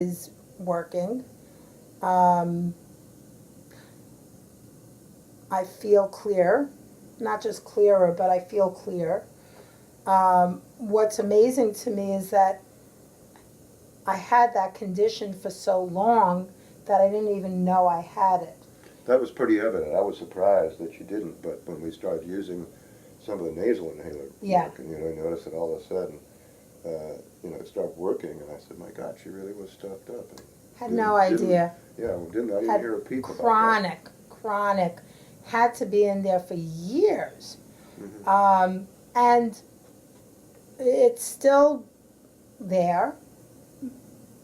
is working. Um, I feel clear, not just clearer, but I feel clear. What's amazing to me is that I had that condition for so long that I didn't even know I had it. That was pretty evident. I was surprised that you didn't, but when we started using some of the nasal inhaler, Yeah. and I noticed that all of a sudden, it started working, and I said, "My God, she really was stuffed up." And Had no idea. I didn't Had hear a peep about that. chronic, had to be in there for years. Mm-hmm. And it's still there.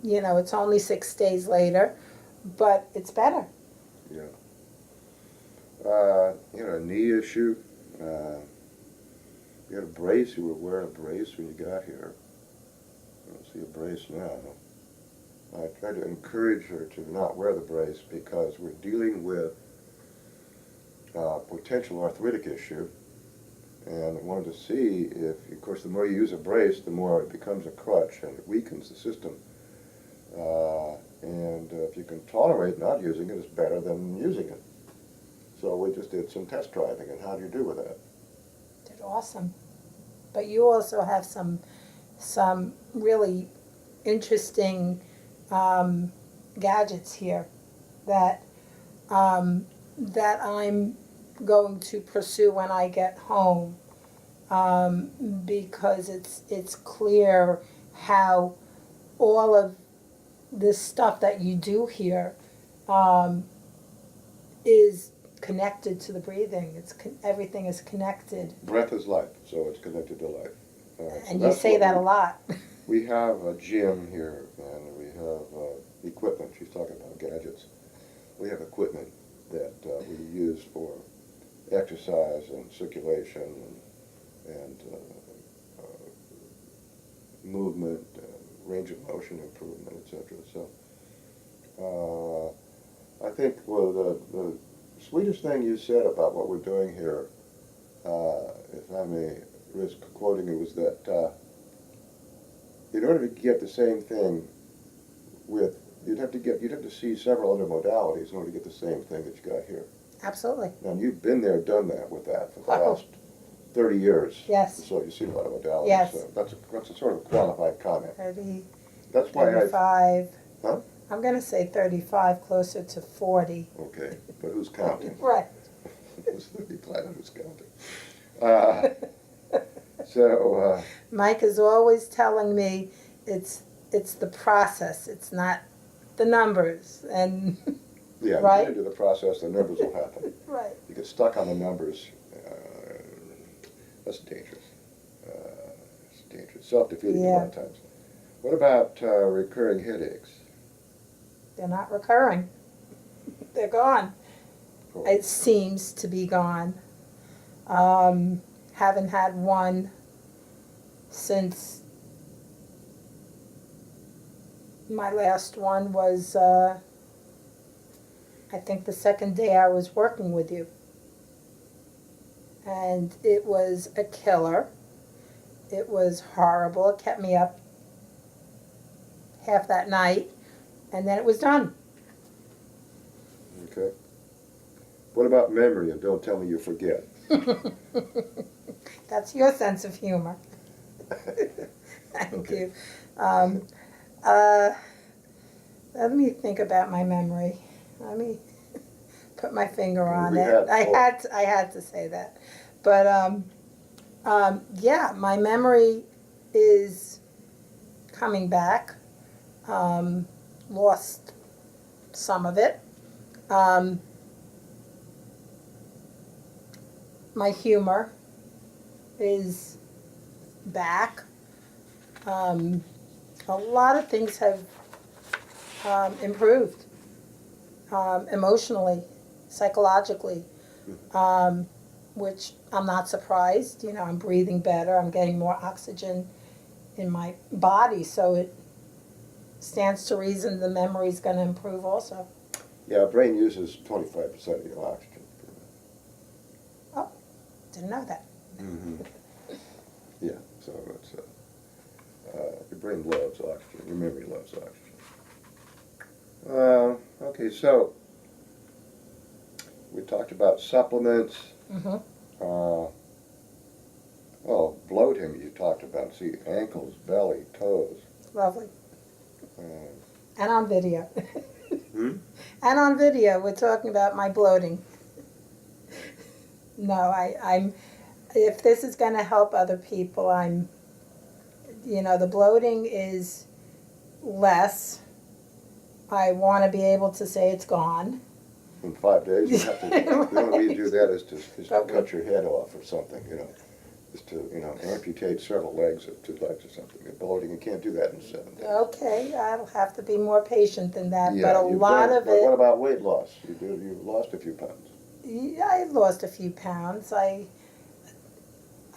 It's only 6 days later, but it's better. Yeah. A knee issue. You had a brace. You were wearing a brace when you got here. I don't see a brace now. I tried to encourage her to not wear the brace because we're dealing with potential arthritic issue, and I wanted to see if, of course, the more you use a brace, the more it becomes a crutch and it weakens the system. And if you can tolerate not using it, it's better than using it. So we just did some test driving, and how do you do with that? Did awesome. But you also have some really interesting gadgets here that that I'm going to pursue when I get home, because it's clear how all of this stuff that you do here is connected to the breathing. Everything is connected. Breath is life, so it's connected to life. And you say that a lot. We have a gym here, and we have equipment. She's talking about gadgets. We have equipment that we use for exercise and circulation and movement, range of motion improvement, etc. So I think the sweetest thing you said about what we're doing here, if I may risk quoting you, was that in order to get the same thing you'd have to see several other modalities in order to get the same thing that you got here. Absolutely. And you've been there, done that with that for the last 30 years. Yes. So you've seen a lot of modalities. Yes. So that's a sort of qualified comment. 30, That's why 35. Huh? I'm going to say 35, closer to 40. Okay, but who's counting? Right. Who's 35 and who's counting? Mike is always telling me it's the process. It's not the numbers. And yeah, right? Into the process, the numbers will happen. Right. You get stuck on the numbers. That's dangerous. It's dangerous. Self-defeating a lot of times. What about recurring headaches? They're not recurring. They're gone. Cool. It seems to be gone. Haven't had one since my last one was, I think, the second day I was working with you. And it was a killer. It was horrible. It kept me up half that night, and then it was done. Okay. What about memory? And don't tell me you forget. That's your sense of humor. Thank Okay. you. Let me think about my memory. Let me put my finger on it. I had to say that. But yeah, my memory is coming back. Lost some of it. My humor is back. A lot of things have improved, emotionally, psychologically, which I'm not surprised. I'm breathing better. I'm getting more oxygen in my body, so it stands to reason the memory is going to improve also. Yeah, our brain uses 25% of your oxygen. Oh, didn't know that. Mm-hmm. Yeah, so it's your brain loves oxygen. Your memory loves oxygen. Okay, so we talked about supplements. Mm-hmm. Uh, well, bloating you talked about. See, ankles, belly, toes. Lovely. Uh, And on video. hmm? And on video, we're talking about my bloating. No, if this is going to help other people, the bloating is less. I want to be able to say it's gone. In 5 days, you have to. The only way you do that is to But cut your head off or something. Is to amputate several legs or 2 legs or something. You're bloating, you can't do that in 7 days. Okay, I'll have to be more patient than that. Yeah, But a you've lot done, of but what it, about weight loss? You've lost a few pounds. yeah, I lost a few pounds. I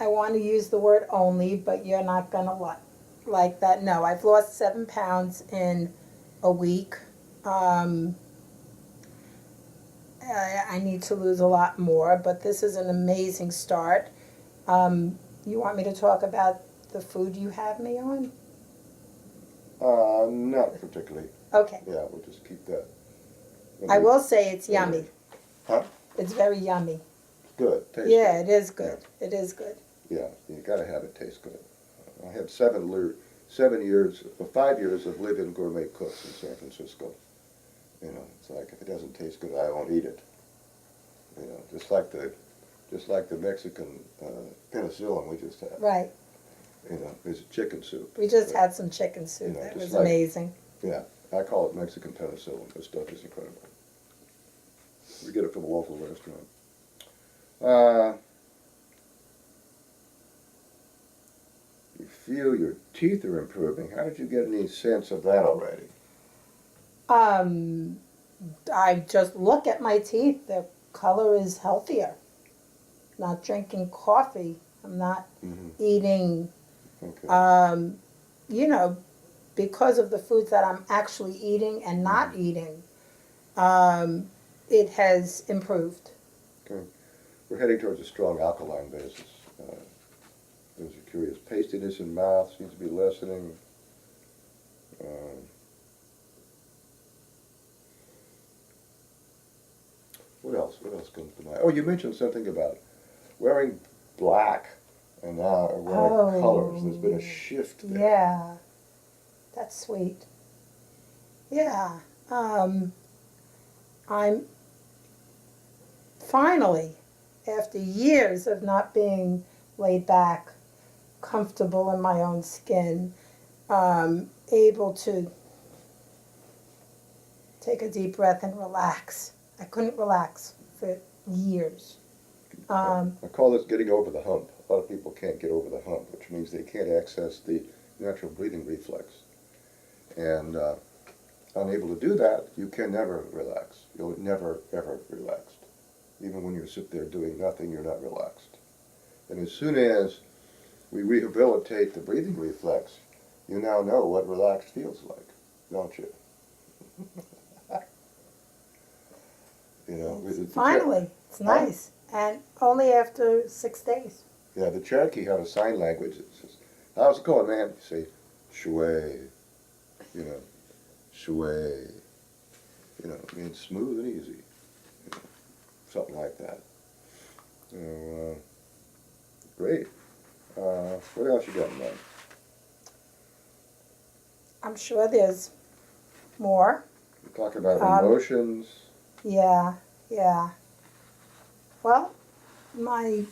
want to use the word only, but you're not going to like that. No, I've lost 7 pounds in a week. I need to lose a lot more, but this is an amazing start. You want me to talk about the food you have me on? Not particularly. Okay. Yeah, we'll just keep that. I will say it's yummy. Huh? It's very yummy. Good. Tastes Yeah, good. it is good. It is good. Yeah, you got to have it taste good. I had 5 years of live-in gourmet cooks in San Francisco. It's like if it doesn't taste good, I won't eat it. Just like the Mexican penicillin we just had. Right. It's chicken soup. We just had some chicken soup. That was amazing. Yeah, I call it Mexican penicillin. This stuff is incredible. We get it from a local restaurant. You feel your teeth are improving. How did you get any sense of that already? I just look at my teeth. The color is healthier. Not drinking coffee. I'm not eating, Okay. because of the foods that I'm actually eating and not eating, it has improved. Okay. We're heading towards a strong alkaline basis. Those are curious. Pastiness in mouth seems to be lessening. What else? What else comes to mind? Oh, you mentioned something about wearing black and now wearing colors. There's been a shift there. Yeah, that's sweet. Yeah, I'm finally, after years of not being laid back, comfortable in my own skin, able to take a deep breath and relax. I couldn't relax for years. I call this getting over the hump. A lot of people can't get over the hump, which means they can't access the natural breathing reflex. And unable to do that, you can never relax. You'll never, ever relaxed. Even when you sit there doing nothing, you're not relaxed. And as soon as we rehabilitate the breathing reflex, you now know what relaxed feels like, don't you? Finally, it's nice. And only after 6 days. Yeah, the Cherokee have a sign language that says, "How's it going, man?" You say, "Shway," "Shway." It means smooth and easy. Something like that. Great. What else you got in mind? I'm sure there's more. You talk about emotions. Yeah. Well, my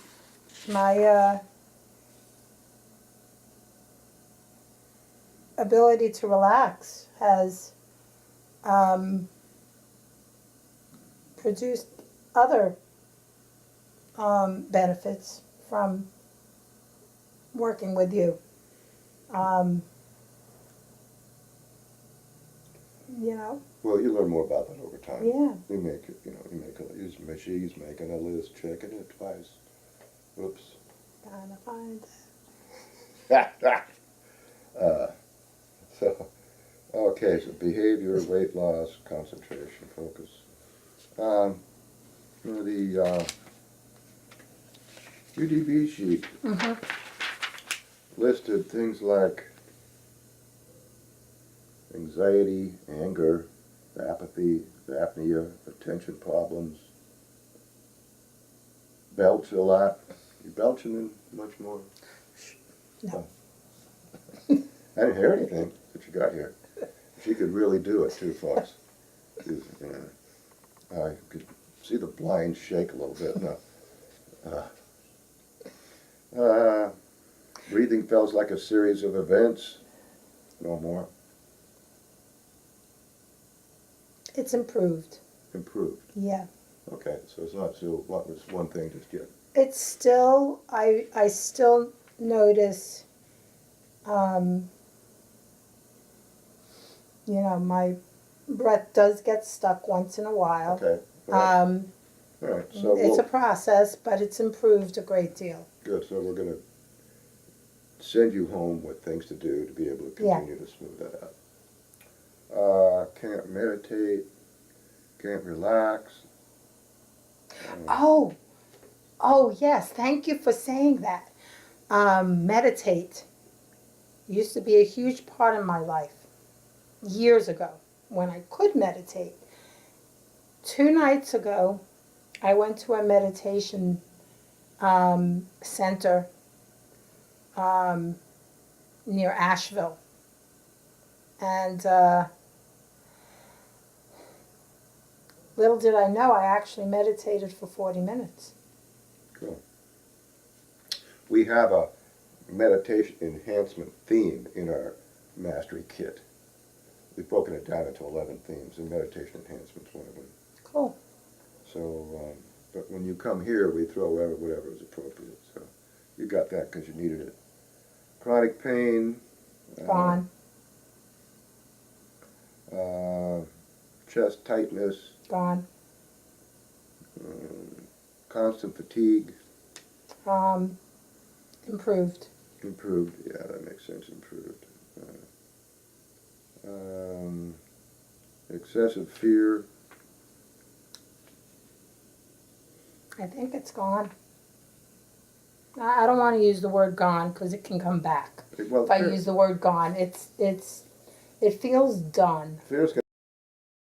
ability to relax has produced other benefits from working with you. Well, you learn more about that over time. Yeah. She's making a list, checking it twice. Oops. Gotta find Okay, so behavior, weight loss, concentration, focus. The UDB sheet listed things like anxiety, anger, apathy, apnea, attention problems, belch a lot. You belching in much more? No. I didn't hear anything that you got here. She could really do it too, folks. I could see the blinds shake a little bit. No. Breathing feels like a series of events. No more. It's improved. Improved. Yeah. Okay, so it's not so what was one thing just yet. It's still, I still notice, you know, my breath does get stuck once in a while. Okay. All right. Um, All right. So it's a process, but it's improved a great deal. good. So we're going to send you home with things to do to be able to continue to smooth that out. Can't meditate. Can't relax. Oh yes, thank you for saying that. Meditate used to be a huge part of my life years ago when I could meditate. 2 nights ago, I went to a meditation center near Asheville. And little did I know, I actually meditated for 40 minutes. Cool. We have a meditation enhancement theme in our mastery kit. We've broken it down into 11 themes, and meditation enhancement's one of them. Cool. So, but when you come here, we throw whatever is appropriate. So you got that because you needed it. Chronic pain. Gone. Chest tightness. Gone. Constant fatigue. Improved. Improved. Yeah, that makes sense. Improved. Excessive fear. I think it's gone. I don't want to use the word gone because it can come back. Well, If I use the word gone, it feels done. fear's